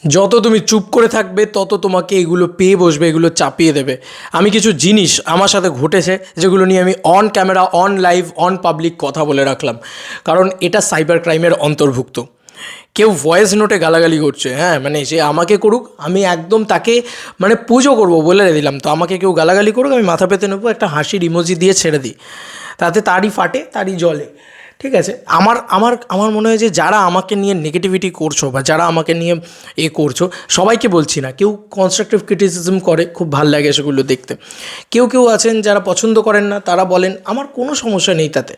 যত তুমি চুপ করে থাকবে তত তোমাকে এগুলো পেয়ে বসবে, এগুলো চাপিয়ে দেবে। আমি কিছু জিনিস আমার সাথে ঘটেছে যেগুলো নিয়ে আমি on camera, on live, on public কথা বলে রাখলাম, কারণ এটা সাইবার ক্রাইমের অন্তর্ভুক্ত। কেউ ভয়েস নোটে গালাগালি করছে, হ্যাঁ মানে সে আমাকে করুক, আমি একদম তাকে মানে পুজো করবো বলে দিলাম। তো আমাকে কেউ গালাগালি করুক, আমি মাথা পেতে নেবো, একটা হাসির ইমোজি দিয়ে ছেড়ে দিই, তাতে তারই ফাটে তারই জলে। ঠিক আছে, আমার আমার আমার মনে হয় যে যারা আমাকে নিয়ে নেগেটিভিটি করছো বা যারা আমাকে নিয়ে করছো, সবাইকে বলছি না, কেউ কনস্ট্রাকটিভ ক্রিটিসিজম করে, খুব ভাল লাগে সেগুলো দেখতে। কেউ কেউ আছেন যারা পছন্দ করেন না, তারা বলেন, আমার কোনো সমস্যা নেই তাতে।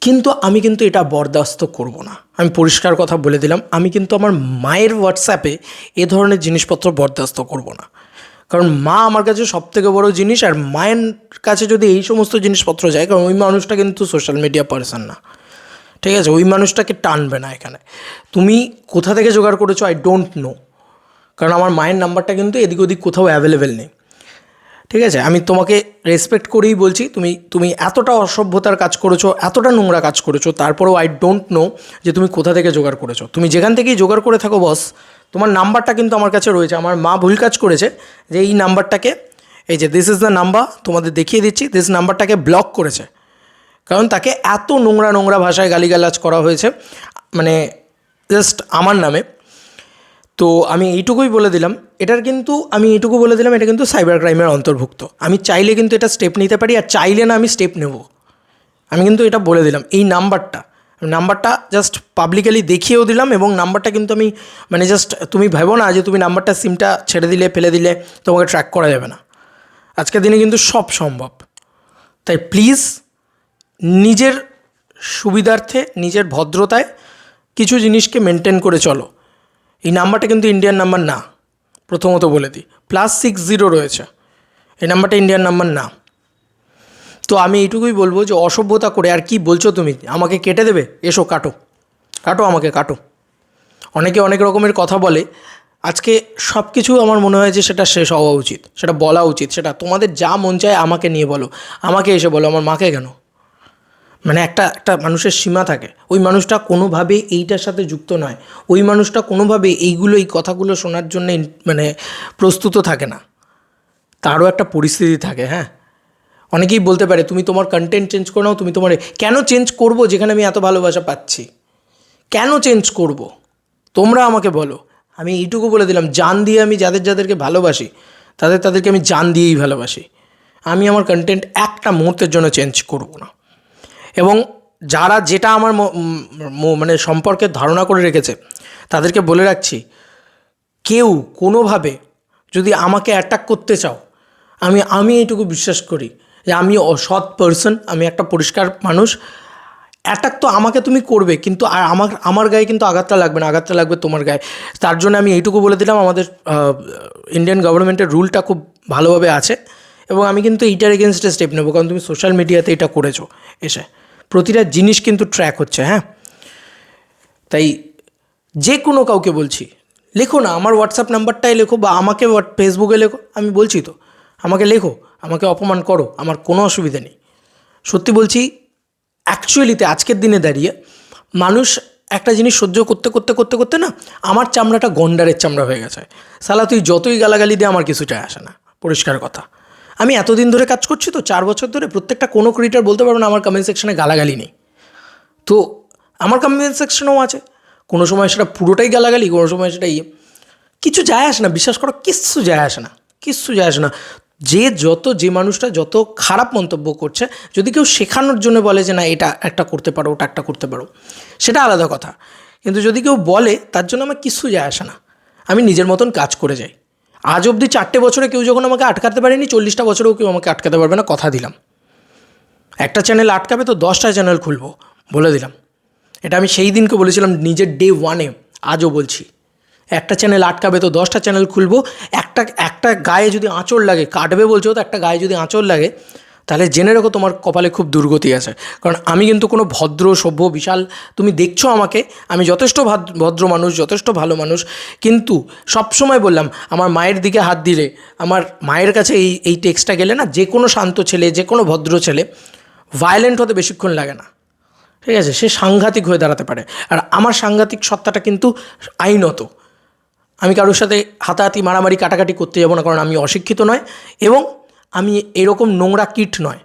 কিন্তু আমি কিন্তু এটা বরদাস্ত করব না। আমি পরিষ্কার কথা বলে দিলাম, আমি কিন্তু আমার মায়ের হোয়াটসঅ্যাপে এ ধরনের জিনিসপত্র বরদাস্ত করব না। কারণ মা আমার কাছে সবথেকে বড় জিনিস, আর মায়ের কাছে যদি এই সমস্ত জিনিসপত্র যায়, কারণ ওই মানুষটা কিন্তু সোশ্যাল মিডিয়া পার্সন না, ঠিক আছে, ওই মানুষটাকে টানবে না এখানে। তুমি কোথা থেকে জোগাড় করেছো আই ডোন্ট নো, কারণ আমার মায়ের নাম্বারটা কিন্তু এদিক ওদিক কোথাও অ্যাভেলেবেল নেই। ঠিক আছে, আমি তোমাকে রেসপেক্ট করেই বলছি, তুমি তুমি এতটা অসভ্যতার কাজ করেছো, এতটা নোংরা কাজ করেছো, তারপরেও আই ডোন্ট নো যে তুমি কোথা থেকে জোগাড় করেছো। তুমি যেখান থেকেই জোগাড় করে থাকো বস, তোমার নাম্বারটা কিন্তু আমার কাছে রয়েছে। আমার মা ভুল কাজ করেছে যে এই নাম্বারটাকে, এই যে দিস ইজ দ্য নাম্বার, তোমাদের দেখিয়ে দিচ্ছি, দিস নাম্বারটাকে ব্লক করেছে। কারণ তাকে এত নোংরা নোংরা ভাষায় গালিগালাজ করা হয়েছে, মানে জাস্ট আমার নামে। তো আমি এইটুকুই বলে দিলাম, এটার কিন্তু আমি এইটুকু বলে দিলাম, এটা কিন্তু সাইবার ক্রাইমের অন্তর্ভুক্ত। আমি চাইলে কিন্তু এটা স্টেপ নিতে পারি, আর চাইলে না আমি স্টেপ নেব। আমি কিন্তু এটা বলে দিলাম, এই নাম্বারটা জাস্ট পাবলিকালি দেখিয়েও দিলাম, এবং নাম্বারটা কিন্তু আমি মানে জাস্ট, তুমি ভেবো না যে তুমি নাম্বারটা, সিমটা ছেড়ে দিলে, ফেলে দিলে তোমাকে ট্র্যাক করা যাবে না। আজকের দিনে কিন্তু সব সম্ভব। তাই প্লিজ নিজের সুবিধার্থে, নিজের ভদ্রতায় কিছু জিনিসকে মেনটেন করে চলো। এই নাম্বারটা কিন্তু ইন্ডিয়ান নাম্বার না, প্রথমত বলে দিই, +60 রয়েছে, এই নাম্বারটা ইন্ডিয়ান নাম্বার না। তো আমি এইটুকুই বলবো যে অসভ্যতা করে আর কি বলছো তুমি, আমাকে কেটে দেবে? এসো কাটো, কাটো আমাকে কাটো। অনেকে অনেক রকমের কথা বলে, আজকে সব কিছু আমার মনে হয় যে সেটা শেষ হওয়া উচিত, সেটা বলা উচিত। সেটা তোমাদের যা মন চায় আমাকে নিয়ে বলো, আমাকে এসে বলো, আমার মাকে কেন? মানে একটা একটা মানুষের সীমা থাকে, ওই মানুষটা কোনোভাবে এইটার সাথে যুক্ত নয়, ওই মানুষটা কোনোভাবে এই কথাগুলো শোনার জন্য মানে প্রস্তুত থাকে না, তারও একটা পরিস্থিতি থাকে। হ্যাঁ, অনেকেই বলতে পারে তুমি তোমার কন্টেন্ট চেঞ্জ করে নাও, তুমি তোমার, কেন চেঞ্জ করব যেখানে আমি এত ভালোবাসা পাচ্ছি? কেন চেঞ্জ করব? তোমরা আমাকে বলো। আমি এইটুকু বলে দিলাম, জান দিয়ে আমি যাদেরকে ভালোবাসি, তাদেরকে আমি জান দিয়েই ভালোবাসি। আমি আমার কন্টেন্ট একটা মুহূর্তের জন্য চেঞ্জ করব না। এবং যারা যেটা আমার মানে সম্পর্কে ধারণা করে রেখেছে, তাদেরকে বলে রাখছি, কেউ কোনোভাবে যদি আমাকে অ্যাটাক করতে চাও, আমি এইটুকু বিশ্বাস করি যে আমি অসৎ পার্সন, আমি একটা পরিষ্কার মানুষ। অ্যাটাক তো আমাকে তুমি করবে, কিন্তু আর আমার গায়ে কিন্তু আঘাতটা লাগবে না, আঘাতটা লাগবে তোমার গায়ে। তার জন্য আমি এইটুকু বলে দিলাম, আমাদের ইন্ডিয়ান গভর্নমেন্টের রুলটা খুব ভালোভাবে আছে, এবং আমি কিন্তু এইটার এগেনস্টে স্টেপ নেবো, কারণ তুমি সোশ্যাল মিডিয়াতে এটা করেছো এসে। প্রতিটা জিনিস কিন্তু ট্র্যাক হচ্ছে। হ্যাঁ, তাই যে কোনো কাউকে বলছি, লেখো না, আমার হোয়াটসঅ্যাপ নাম্বারটাই লেখো, বা আমাকে ফেসবুকে লেখো, আমি বলছি তো, আমাকে লেখো, আমাকে অপমান করো, আমার কোনো অসুবিধা নেই। সত্যি বলছি, অ্যাকচুয়ালিতে আজকের দিনে দাঁড়িয়ে মানুষ একটা জিনিস সহ্য করতে করতে করতে করতে না, আমার চামড়াটা গন্ডারের চামড়া হয়ে গেছে। শালা তুই যতই গালাগালি দে, আমার কিছু চায় আসে না, পরিষ্কার কথা। আমি এতদিন ধরে কাজ করছি তো, 4 বছর ধরে, প্রত্যেকটা কোনো ক্রিয়েটার বলতে পারবো না আমার কমেন্ট সেকশনে গালাগালি নেই। তো আমার কমেন্ট সেকশনেও আছে, কোনো সময় সেটা পুরোটাই গালাগালি, কোনো সময় সেটা কিছু যায় আসে না, বিশ্বাস করো, কিচ্ছু যায় আসে না, কিচ্ছু যায় আসে না। যে মানুষটা যত খারাপ মন্তব্য করছে, যদি কেউ শেখানোর জন্য বলে যে না এটা একটা করতে পারো, ওটা একটা করতে পারো, সেটা আলাদা কথা। কিন্তু যদি কেউ বলে, তার জন্য আমার কিচ্ছু যায় আসে না, আমি নিজের মতন কাজ করে যাই। আজ অবধি 4টে বছরে কেউ যখন আমাকে আটকাতে পারেনি, 40টা বছরেও কেউ আমাকে আটকাতে পারবে না, কথা দিলাম। একটা চ্যানেল আটকাবে তো 10টা চ্যানেল খুলবো, বলে দিলাম। এটা আমি সেই দিনকে বলেছিলাম, নিজের ডে 1-এ, আজও বলছি। একটা চ্যানেল আটকাবে তো 10টা চ্যানেল খুলবো। একটা গায়ে যদি আঁচড় লাগে, কাটবে বলছো তো, একটা গায়ে যদি আঁচড় লাগে, তাহলে জেনে রাখো তোমার কপালে খুব দুর্গতি আছে। কারণ আমি কিন্তু কোনো ভদ্র সভ্য বিশাল, তুমি দেখছো আমাকে, আমি যথেষ্ট ভদ্র মানুষ, যথেষ্ট ভালো মানুষ। কিন্তু সবসময় বললাম, আমার মায়ের দিকে হাত দিলে, আমার মায়ের কাছে এই টেক্সটটা গেলে না, যে কোনো শান্ত ছেলে, যে কোনো ভদ্র ছেলে ভায়োলেন্ট হতে বেশিক্ষণ লাগে না। ঠিক আছে, সে সাংঘাতিক হয়ে দাঁড়াতে পারে। আর আমার সাংঘাতিক সত্তাটা কিন্তু আইনত। আমি কারোর সাথে হাতাহাতি মারামারি কাটাকাটি করতে যাব না, কারণ আমি অশিক্ষিত নয় এবং আমি এরকম নোংরা কিট নয়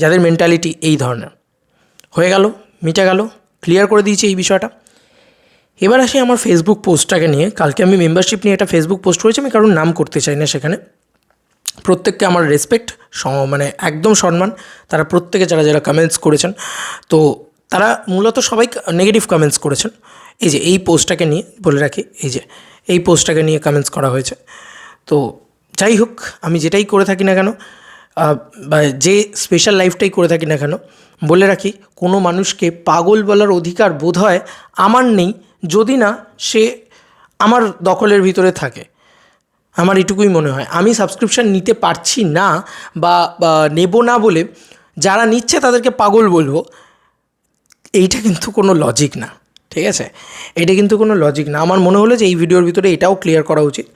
যাদের মেন্টালিটি এই ধরনের। হয়ে গেল, মিটে গেল, ক্লিয়ার করে দিয়েছি এই বিষয়টা। এবার আসি আমার ফেসবুক পোস্টটাকে নিয়ে। কালকে আমি মেম্বারশিপ নিয়ে একটা ফেসবুক পোস্ট করেছি, আমি কারোর নাম করতে চাই না সেখানে। প্রত্যেককে আমার রেসপেক্ট, মানে একদম সম্মান। তারা প্রত্যেকে যারা যারা কমেন্টস করেছেন, তো তারা মূলত সবাই নেগেটিভ কমেন্টস করেছেন। এই যে এই পোস্টটাকে নিয়ে বলে রাখি, এই পোস্টটাকে নিয়ে কমেন্টস করা হয়েছে। তো যাই হোক, আমি যেটাই করে থাকি না কেন বা যে স্পেশাল লাইফটাই করে থাকি না কেন, বলে রাখি কোনো মানুষকে পাগল বলার অধিকার বোধ হয় আমার নেই, যদি না সে আমার দখলের ভিতরে থাকে। আমার এটুকুই মনে হয়। আমি সাবস্ক্রিপশান নিতে পারছি না বা নেব না বলে যারা নিচ্ছে তাদেরকে পাগল বলবো, এইটা কিন্তু কোনো লজিক না, ঠিক আছে? এটা কিন্তু কোনো লজিক না। আমার মনে হলো যে এই ভিডিওর ভিতরে এটাও ক্লিয়ার করা উচিত।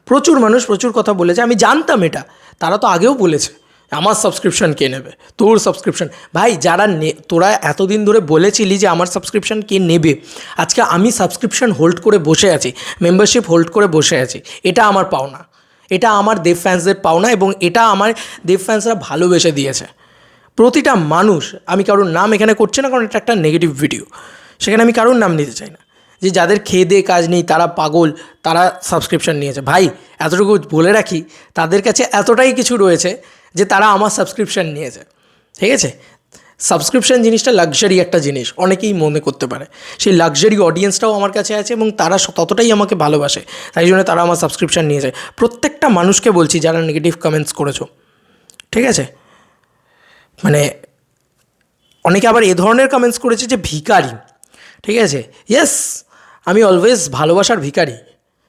প্রচুর মানুষ প্রচুর কথা বলেছে, আমি জানতাম এটা, তারা তো আগেও বলেছে আমার সাবস্ক্রিপশান কে নেবে, তোর সাবস্ক্রিপশান। ভাই যারা তোরা এতদিন ধরে বলেছিলি যে আমার সাবস্ক্রিপশান কে নেবে, আজকে আমি সাবস্ক্রিপশান হোল্ড করে বসে আছি, মেম্বারশিপ হোল্ড করে বসে আছি, এটা আমার পাওনা, এটা আমার দেব ফ্যান্সদের পাওনা এবং এটা আমার দেব ফ্যান্সরা ভালোবেসে দিয়েছে। প্রতিটা মানুষ, আমি কারোর নাম এখানে করছি না কারণ এটা একটা নেগেটিভ ভিডিও, সেখানে আমি কারোর নাম নিতে চাই না। যে যাদের খেয়ে দিয়ে কাজ নেই, তারা পাগল, তারা সাবস্ক্রিপশান নিয়েছে, ভাই এতটুকু বলে রাখি তাদের কাছে এতটাই কিছু রয়েছে যে তারা আমার সাবস্ক্রিপশান নিয়েছে, ঠিক আছে? সাবস্ক্রিপশান জিনিসটা লাক্সারি একটা জিনিস, অনেকেই মনে করতে পারে। সেই লাক্সারি অডিয়েন্সটাও আমার কাছে আছে এবং তারা ততটাই আমাকে ভালোবাসে, তাই জন্য তারা আমার সাবস্ক্রিপশান নিয়েছে। প্রত্যেকটা মানুষকে বলছি যারা নেগেটিভ কমেন্টস করেছো, ঠিক আছে? মানে অনেকে আবার এ ধরনের কমেন্টস করেছে যে ভিখারি, ঠিক আছে? ইয়েস, আমি অলওয়েজ ভালোবাসার ভিখারি,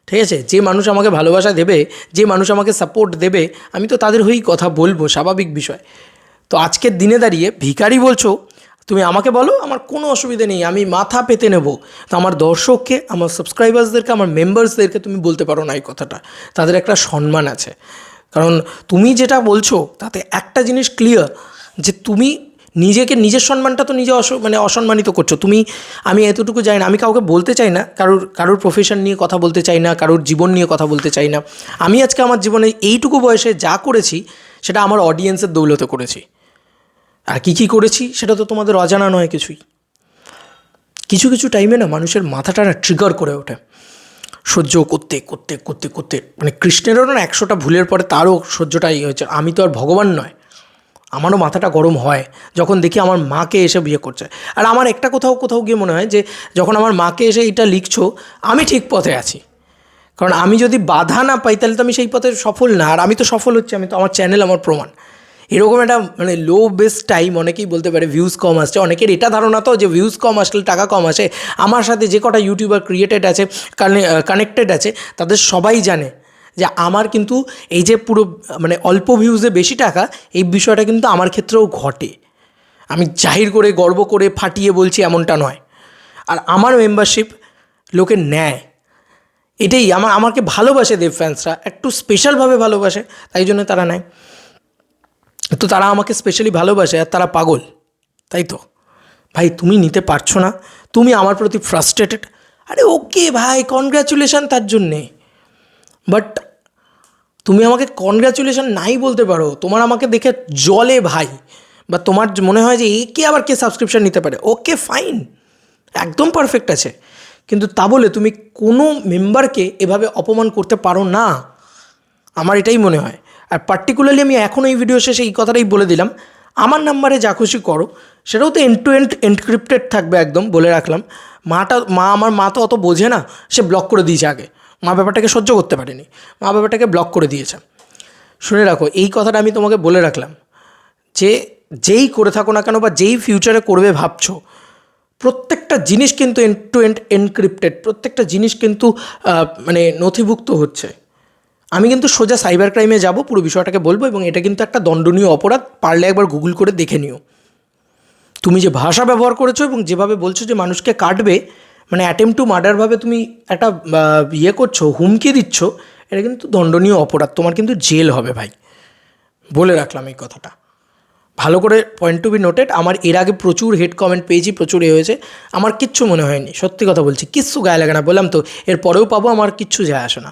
ঠিক আছে? যে মানুষ আমাকে ভালোবাসা দেবে, যে মানুষ আমাকে সাপোর্ট দেবে, আমি তো তাদের হয়েই কথা বলবো, স্বাভাবিক বিষয়। তো আজকের দিনে দাঁড়িয়ে ভিখারি বলছো তুমি, আমাকে বলো, আমার কোনো অসুবিধা নেই, আমি মাথা পেতে নেব। তো আমার দর্শককে, আমার সাবস্ক্রাইবার্সদেরকে, আমার মেম্বার্সদেরকে তুমি বলতে পারো না এই কথাটা, তাদের একটা সম্মান আছে। কারণ তুমি যেটা বলছো তাতে একটা জিনিস ক্লিয়ার, যে তুমি নিজেকে, নিজের সম্মানটা তো নিজে অসম্মানিত করছো তুমি। আমি এতটুকু জানি না, আমি কাউকে বলতে চাই না, কারোর প্রফেশন নিয়ে কথা বলতে চাই না, কারোর জীবন নিয়ে কথা বলতে চাই না। আমি আজকে আমার জীবনে এইটুকু বয়সে যা করেছি সেটা আমার অডিয়েন্সের দৌলতে করেছি। আর কী করেছি সেটা তো তোমাদের অজানা নয় কিছুই। কিছু কিছু টাইমে না মানুষের মাথাটা না ট্রিগার করে ওঠে, সহ্য করতে করতে করতে করতে, মানে কৃষ্ণেরও না 100টা ভুলের পরে তারও সহ্যটা হয়েছে। আমি তো আর ভগবান নয়, আমারও মাথাটা গরম হয় যখন দেখি আমার মাকে এসে বিয়ে করছে। আর আমার একটা কোথাও গিয়ে মনে হয় যে যখন আমার মাকে এসে এটা লিখছো, আমি ঠিক পথে আছি। কারণ আমি যদি বাধা না পাই তাহলে তো আমি সেই পথে সফল না। আর আমি তো সফল হচ্ছি, আমি তো, আমার চ্যানেল আমার প্রমাণ। এরকম একটা লো বেস টাইম, অনেকেই বলতে পারে ভিউজ কম আসছে, অনেকের এটা ধারণা তো যে ভিউজ কম আসলে টাকা কম আসে। আমার সাথে যে কটা ইউটিউবার ক্রিয়েটেড আছে, কানেক্টেড আছে, তাদের সবাই জানে যে আমার কিন্তু এই যে পুরো অল্প ভিউজে বেশি টাকা, এই বিষয়টা কিন্তু আমার ক্ষেত্রেও ঘটে। আমি জাহির করে গর্ব করে ফাটিয়ে বলছি এমনটা নয়। আর আমার মেম্বারশিপ লোকে নেয়, এটাই আমাকে ভালোবাসে, দেব ফ্যান্সরা একটু স্পেশালভাবে ভালোবাসে, তাই জন্য তারা নেয়। তো তারা আমাকে স্পেশালি ভালোবাসে আর তারা পাগল, তাই তো? ভাই তুমি নিতে পারছো না, তুমি আমার প্রতি ফ্রাস্ট্রেটেড, আরে ওকে ভাই, কনগ্র্যাচুলেশান তার জন্যে। বাট তুমি আমাকে কনগ্র্যাচুলেশান নাই বলতে পারো, তোমার আমাকে দেখে জলে ভাই, বা তোমার মনে হয় যে একে আবার কে সাবস্ক্রিপশান নিতে পারে, ওকে ফাইন, একদম পারফেক্ট আছে। কিন্তু তা বলে তুমি কোনো মেম্বারকে এভাবে অপমান করতে পারো না, আমার এটাই মনে হয়। আর পার্টিকুলারলি আমি এখন এই ভিডিও শেষে এই কথাটাই বলে দিলাম, আমার নাম্বারে যা খুশি করো, সেটাও তো এন্ড টু এন্ড এনক্রিপ্টেড থাকবে, একদম আমার মা তো অত বোঝে না, সে ব্লক করে দিয়েছে আগে। মা ব্যাপারটাকে সহ্য করতে পারেনি, মা ব্যাপারটাকে ব্লক করে দিয়েছে। শুনে রাখো, এই কথাটা আমি তোমাকে বলে রাখলাম, যে যেই করে থাকো না কেন বা যেই ফিউচারে করবে ভাবছো, প্রত্যেকটা জিনিস কিন্তু এন্ড টু এন্ড এনক্রিপ্টেড, প্রত্যেকটা জিনিস কিন্তু নথিভুক্ত হচ্ছে। আমি কিন্তু সোজা সাইবার ক্রাইমে যাব, পুরো বিষয়টাকে বলবো, এবং এটা কিন্তু একটা দণ্ডনীয় অপরাধ, পারলে একবার গুগল করে দেখে নিও। তুমি যে ভাষা ব্যবহার করেছো এবং যেভাবে বলছো যে মানুষকে কাটবে, অ্যাটেম্প টু মার্ডারভাবে তুমি একটা করছো, হুমকি দিচ্ছ, এটা কিন্তু দণ্ডনীয় অপরাধ, তোমার কিন্তু জেল হবে ভাই, বলে রাখলাম এই কথাটা। ভালো করে পয়েন্ট টু বি নোটেড, আমার এর আগে প্রচুর হেড কমেন্ট পেয়েছি, প্রচুর হয়েছে, আমার কিচ্ছু মনে হয়নি, সত্যি কথা বলছি, কিচ্ছু গায়ে লাগে না, বললাম তো এর পরেও পাবো, আমার কিচ্ছু যায় আসে না,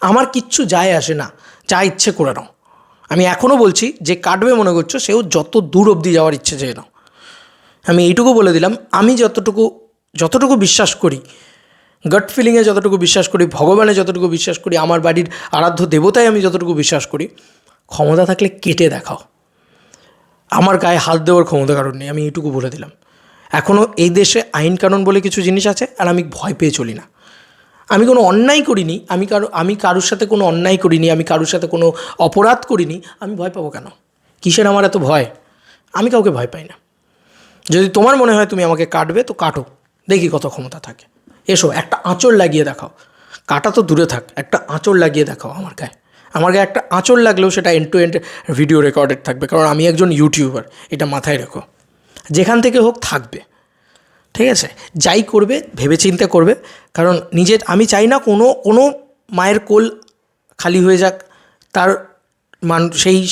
আমার কিচ্ছু যায় আসে না, যা ইচ্ছে করে নাও। আমি এখনও বলছি, যে কাটবে মনে করছো সেও যত দূর অবধি যাওয়ার ইচ্ছে চেয়ে নাও। আমি এইটুকু বলে দিলাম, আমি যতটুকু বিশ্বাস করি, গট ফিলিংয়ে যতটুকু বিশ্বাস করি, ভগবানে যতটুকু বিশ্বাস করি, আমার বাড়ির আরাধ্য দেবতায় আমি যতটুকু বিশ্বাস করি, ক্ষমতা থাকলে কেটে দেখাও, আমার গায়ে হাত দেওয়ার ক্ষমতা কারণ নেই, আমি এইটুকু বলে দিলাম। এখনও এই দেশে আইন কানুন বলে কিছু জিনিস আছে, আর আমি ভয় পেয়ে চলি না। আমি কোনো অন্যায় করিনি, আমি কারোর সাথে কোনো অন্যায় করিনি, আমি কারোর সাথে কোনো অপরাধ করিনি, আমি ভয় পাবো কেন? কিসের আমার এত ভয়? আমি কাউকে ভয় পাই না। যদি তোমার মনে হয় তুমি আমাকে কাটবে, তো কাটো, দেখি কত ক্ষমতা থাকে। এসো, একটা আঁচড় লাগিয়ে দেখাও, কাটা তো দূরে থাক, একটা আঁচড় লাগিয়ে দেখাও আমার গায়ে একটা আঁচড় লাগলেও সেটা end to end video recorded থাকবে, কারণ আমি একজন ইউটিউবার, এটা মাথায় রেখো। যেখান থেকে হোক থাকবে, ঠিক আছে? যাই করবে ভেবেচিন্তে করবে, কারণ আমি চাই না কোনো মায়ের কোল খালি হয়ে যাক, তার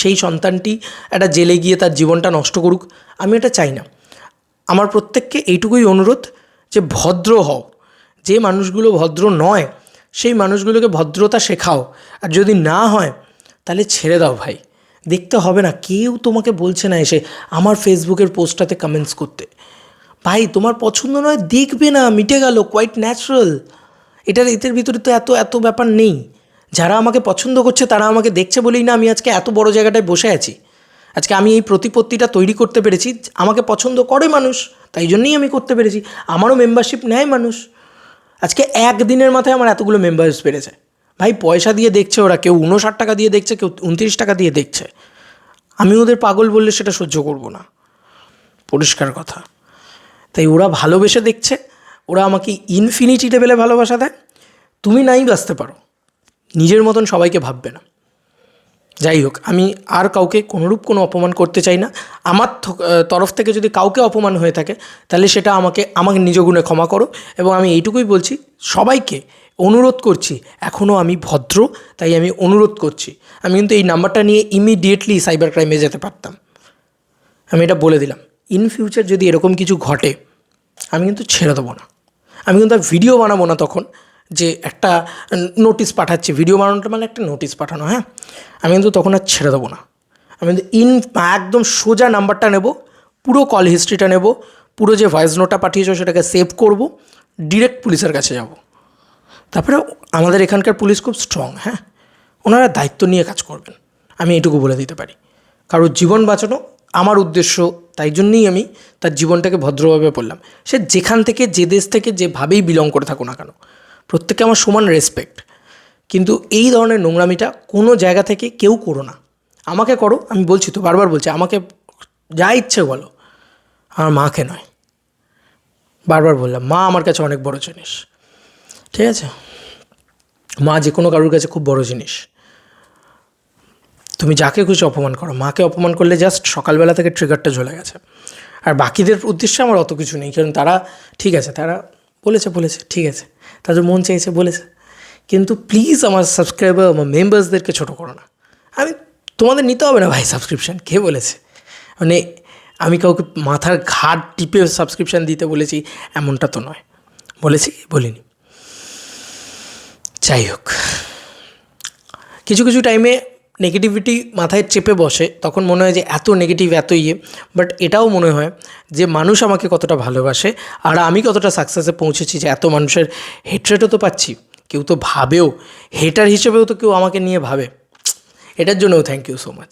সেই সন্তানটি একটা জেলে গিয়ে তার জীবনটা নষ্ট করুক, আমি এটা চাই না। আমার প্রত্যেককে এইটুকুই অনুরোধ, যে ভদ্র হও, যে মানুষগুলো ভদ্র নয় সেই মানুষগুলোকে ভদ্রতা শেখাও, আর যদি না হয় তাহলে ছেড়ে দাও ভাই, দেখতে হবে না, কেউ তোমাকে বলছে না এসে আমার ফেসবুকের পোস্টটাতে কমেন্টস করতে। ভাই তোমার পছন্দ নয়, দেখবে না, মিটে গেল, কোয়াইট ন্যাচারাল। এটার ভিতরে তো এত ব্যাপার নেই। যারা আমাকে পছন্দ করছে তারা আমাকে দেখছে বলেই না আমি আজকে এত বড় জায়গাটায় বসে আছি। আজকে আমি এই প্রতিপত্তিটা তৈরি করতে পেরেছি, আমাকে পছন্দ করে মানুষ, তাই জন্যই আমি করতে পেরেছি। আমারও মেম্বারশিপ নেয় মানুষ। আজকে একদিনের মাথায় আমার এতগুলো মেম্বার্স বেড়েছে। ভাই পয়সা দিয়ে দেখছে ওরা, কেউ 59 টাকা দিয়ে দেখছে, কেউ 29 টাকা দিয়ে দেখছে। আমি ওদের পাগল বললে সেটা সহ্য করব না, পরিষ্কার কথা। তাই ওরা ভালোবেসে দেখছে, ওরা আমাকে ইনফিনিটি লেভেলে ভালোবাসা দেয়। তুমি নাই বাঁচতে পারো, নিজের মতন সবাইকে ভাববে না। যাই হোক, আমি আর কাউকে কোনোরূপ কোনো অপমান করতে চাই না। আমার তরফ থেকে যদি কাউকে অপমান হয়ে থাকে তাহলে সেটা আমাকে নিজ গুণে ক্ষমা করো। এবং আমি এইটুকুই বলছি, সবাইকে অনুরোধ করছি, এখনও আমি ভদ্র, তাই আমি অনুরোধ করছি। আমি কিন্তু এই নাম্বারটা নিয়ে ইমিডিয়েটলি সাইবার ক্রাইমে যেতে পারতাম, আমি এটা বলে দিলাম। ইন ফিউচার যদি এরকম কিছু ঘটে, আমি কিন্তু ছেড়ে দেবো না। আমি কিন্তু আর ভিডিও বানাবো না তখন, যে একটা নোটিশ পাঠাচ্ছি, ভিডিও বানানোটা মানে একটা নোটিশ পাঠানো, হ্যাঁ, আমি কিন্তু তখন আর ছেড়ে দেবো না। আমি কিন্তু একদম সোজা নাম্বারটা নেব, পুরো কল হিস্ট্রিটা নেব, পুরো যে ভয়েস নোটটা পাঠিয়েছো সেটাকে সেভ করব, ডিরেক্ট পুলিশের কাছে যাব। তারপরে আমাদের এখানকার পুলিশ খুব স্ট্রং, হ্যাঁ, ওনারা দায়িত্ব নিয়ে কাজ করবেন, আমি এটুকু বলে দিতে পারি। কারোর জীবন বাঁচানো আমার উদ্দেশ্য, তাই জন্যই আমি তার জীবনটাকে ভদ্রভাবে বললাম। সে যেখান থেকে, যে দেশ থেকে, যেভাবেই বিলং করে থাকুক না কেন, প্রত্যেকে আমার সমান রেসপেক্ট। কিন্তু এই ধরনের নোংরামিটা কোনো জায়গা থেকে কেউ করো না। আমাকে করো, আমি বলছি তো, বারবার বলছি, আমাকে যা ইচ্ছে বলো, আমার মাকে নয়। বারবার বললাম, মা আমার কাছে অনেক বড় জিনিস, ঠিক আছে? মা যে কোনো কারোর কাছে খুব বড় জিনিস। তুমি যাকে খুশি অপমান করো, মাকে অপমান করলে জাস্ট সকালবেলা থেকে ট্রিগারটা জ্বলে গেছে। আর বাকিদের উদ্দেশ্যে আমার অত কিছু নেই, কারণ তারা ঠিক আছে, তারা বলেছে ঠিক আছে, তাদের মন চাইছে বলেছে। কিন্তু প্লিজ আমার সাবস্ক্রাইবার, আমার মেম্বার্সদেরকে ছোটো করো না। তোমাদের নিতে হবে না ভাই সাবস্ক্রিপশান, কে বলেছে? মানে আমি কাউকে মাথার ঘাট টিপে সাবস্ক্রিপশান দিতে বলেছি এমনটা তো নয়। বলেছি কি? বলিনি। যাই হোক, কিছু টাইমে নেগেটিভিটি মাথায় চেপে বসে, তখন মনে হয় যে এত নেগেটিভ, এত বাট এটাও মনে হয় যে মানুষ আমাকে কতটা ভালোবাসে, আর আমি কতটা সাকসেসে পৌঁছেছি, যে এত মানুষের হেট্রেটও তো পাচ্ছি, কেউ তো ভাবেও, হেটার হিসেবেও তো কেউ আমাকে নিয়ে ভাবে। এটার জন্যও থ্যাংক ইউ সো মাচ।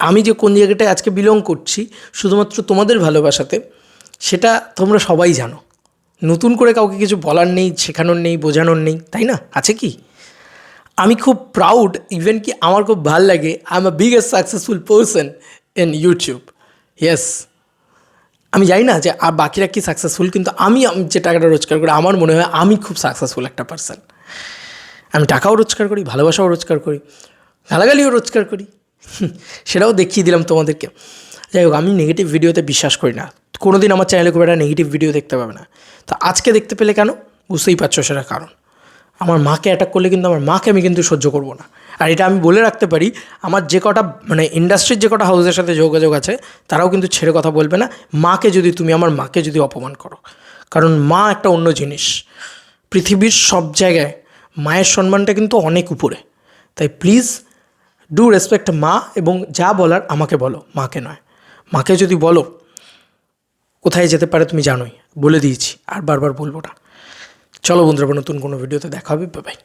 আমি যে কোন জায়গাটায় আজকে বিলং করছি শুধুমাত্র তোমাদের ভালোবাসাতে, সেটা তোমরা সবাই জানো। নতুন করে কাউকে কিছু বলার নেই, শেখানোর নেই, বোঝানোর নেই, তাই না? আছে কি? আমি খুব প্রাউড, ইভেন কি আমার খুব ভালো লাগে, I am a biggest successful person in YouTube. Yes, আমি জানি না যে আর বাকিরা কি সাকসেসফুল, কিন্তু আমি যে টাকাটা রোজগার করি, আমার মনে হয় আমি খুব সাকসেসফুল একটা পারসন। আমি টাকাও রোজগার করি, ভালোবাসাও রোজগার করি, গালাগালিও রোজগার করি, সেটাও দেখিয়ে দিলাম তোমাদেরকে। যাই হোক, আমি নেগেটিভ ভিডিওতে বিশ্বাস করি না। কোনো দিন আমার চ্যানেলে খুব একটা নেগেটিভ ভিডিও দেখতে পাবে না। তো আজকে দেখতে পেলে কেন? বুঝতেই পারছো সেটা কারণ। আমার মাকে অ্যাটাক করলে কিন্তু আমার মাকে আমি কিন্তু সহ্য করব না। আর এটা আমি বলে রাখতে পারি, আমার যে কটা মানে ইন্ডাস্ট্রির যে কটা হাউসের সাথে যোগাযোগ আছে তারাও কিন্তু ছেড়ে কথা বলবে না মাকে যদি তুমি আমার মাকে যদি অপমান করো। কারণ মা একটা অন্য জিনিস, পৃথিবীর সব জায়গায় মায়ের সম্মানটা কিন্তু অনেক উপরে। তাই প্লিজ ডু রেসপেক্ট মা, এবং যা বলার আমাকে বলো, মাকে নয়। মাকে যদি বলো কোথায় যেতে পারে তুমি জানোই, বলে দিয়েছি, আর বারবার বলবো না। চলো বন্ধুরা, নতুন কোনো ভিডিওতে দেখা হবে, বাই বাই।